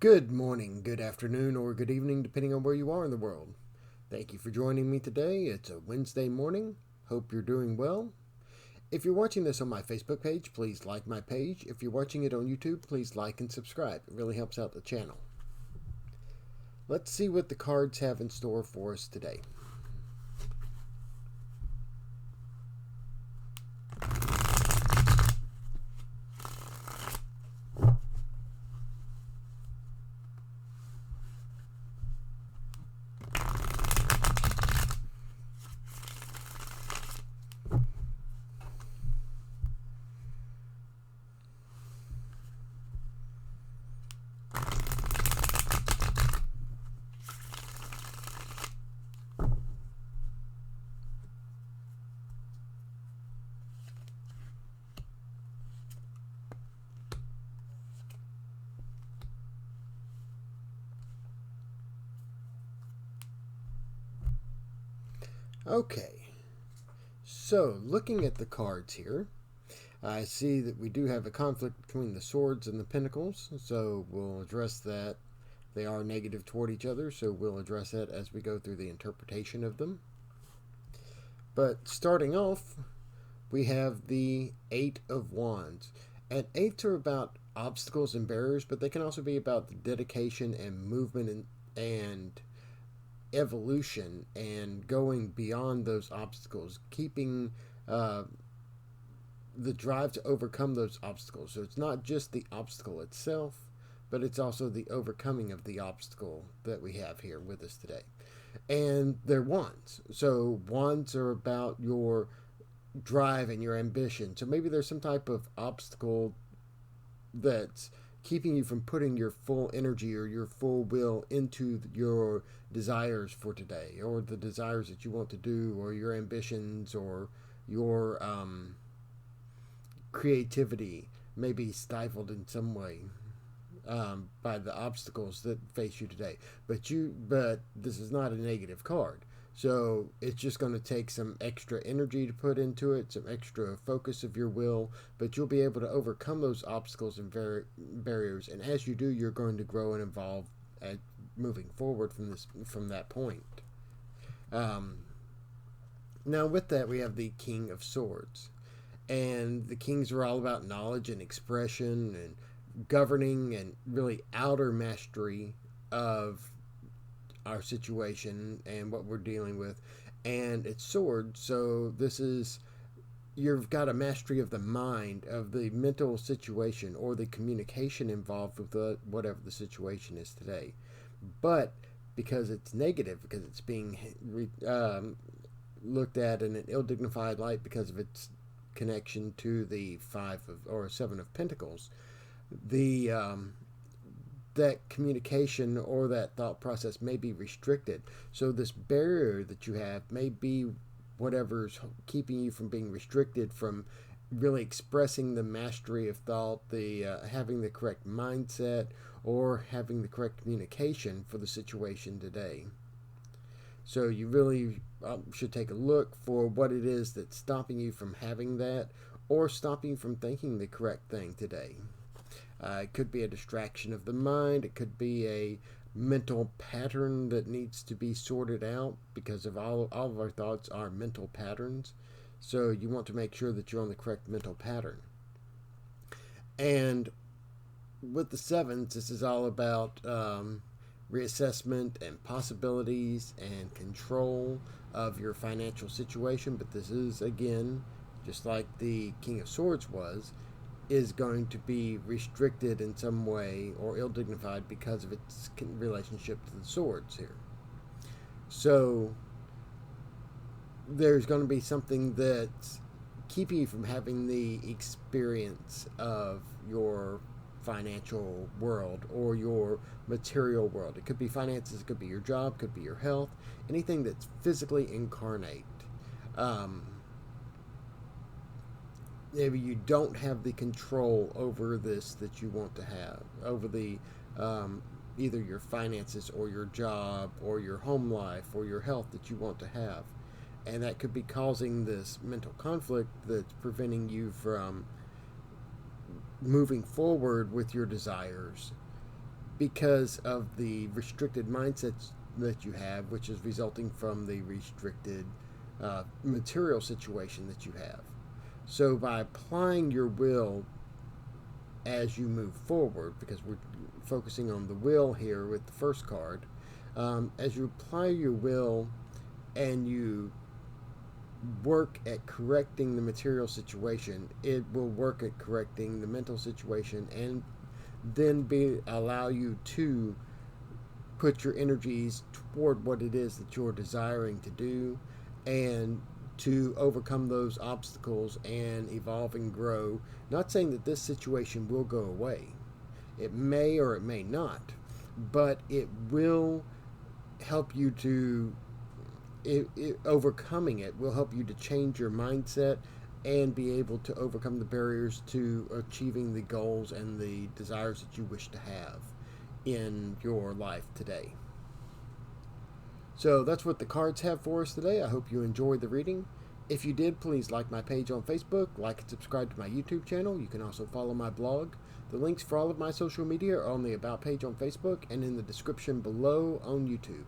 Good morning, good afternoon, or good evening, depending on where you are in the world. Thank you for joining me today. It's a Wednesday morning. Hope you're doing well. If you're watching this on my Facebook page, please like my page. If you're watching it on YouTube, please like and subscribe. It really helps out the channel. Let's see what the cards have in store for us today. Okay, so looking at the cards here, I see that we do have a conflict between the swords and the pentacles, so we'll address that. They are negative toward each other, so we'll address that as we go through the interpretation of them. But starting off, we have the Eight of Wands. And eights are about obstacles and barriers, but they can also be about the dedication and movement and evolution and going beyond those obstacles, keeping the drive to overcome those obstacles. So it's not just the obstacle itself, but it's also the overcoming of the obstacle that we have here with us today. And they're wands. So wands are about your drive and your ambition. So maybe there's some type of obstacle that's keeping you from putting your full energy or your full will into your desires for today, or the desires that you want to do, or your ambitions, or your creativity may be stifled in some way by the obstacles that face you today. But this is not a negative card. So it's just going to take some extra energy to put into it, some extra focus of your will, but you'll be able to overcome those obstacles and barriers. And as you do, you're going to grow and evolve at moving forward from that point. Um, Now, with that, we have the King of Swords, and the kings are all about knowledge and expression and governing and really outer mastery of our situation and what we're dealing with. And it's swords, so this is, you've got a mastery of the mind, of the mental situation or the communication involved with whatever the situation is today. But because it's negative, because it's being looked at in an ill-dignified light because of its connection to the seven of pentacles, the that communication or that thought process may be restricted. So this barrier that you have may be whatever's keeping you from being restricted from really expressing the mastery of thought, the having the correct mindset, or having the correct communication for the situation today. So you really should take a look for what it is that's stopping you from having that, or stopping you from thinking the correct thing today. It could be a distraction of the mind. It could be a mental pattern that needs to be sorted out, because of all of our thoughts are mental patterns. So you want to make sure that you're on the correct mental pattern. And with the sevens, this is all about reassessment and possibilities and control of your financial situation. But this is, again, just like the King of Swords was, is going to be restricted in some way or ill dignified because of its relationship to the swords here. So there's going to be something that's keeping you from having the experience of your financial world or your material world. It could be finances, it could be your job, it could be your health, anything that's physically incarnate. Um, Maybe you don't have the control over this that you want to have, over the either your finances or your job or your home life or your health that you want to have. And that could be causing this mental conflict that's preventing you from moving forward with your desires because of the restricted mindsets that you have, which is resulting from the restricted material situation that you have. So by applying your will as you move forward, because we're focusing on the will here with the first card, as you apply your will and you work at correcting the material situation, it will work at correcting the mental situation, and then allow you to put your energies toward what it is that you're desiring to do, and to overcome those obstacles and evolve and grow. Not saying that this situation will go away. It may or it may not, but it will help you to overcoming it will help you to change your mindset and be able to overcome the barriers to achieving the goals and the desires that you wish to have in your life today. So that's what the cards have for us today. I hope you enjoyed the reading. If you did, please like my page on Facebook, like and subscribe to my YouTube channel. You can also follow my blog. The links for all of my social media are on the About page on Facebook and in the description below on YouTube.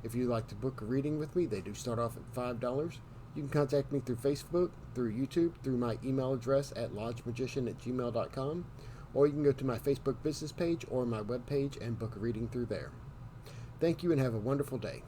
If you'd like to book a reading with me, they do start off at $5. You can contact me through Facebook, through YouTube, through my email address at lodgemagician@gmail.com, or you can go to my Facebook business page or my webpage and book a reading through there. Thank you and have a wonderful day.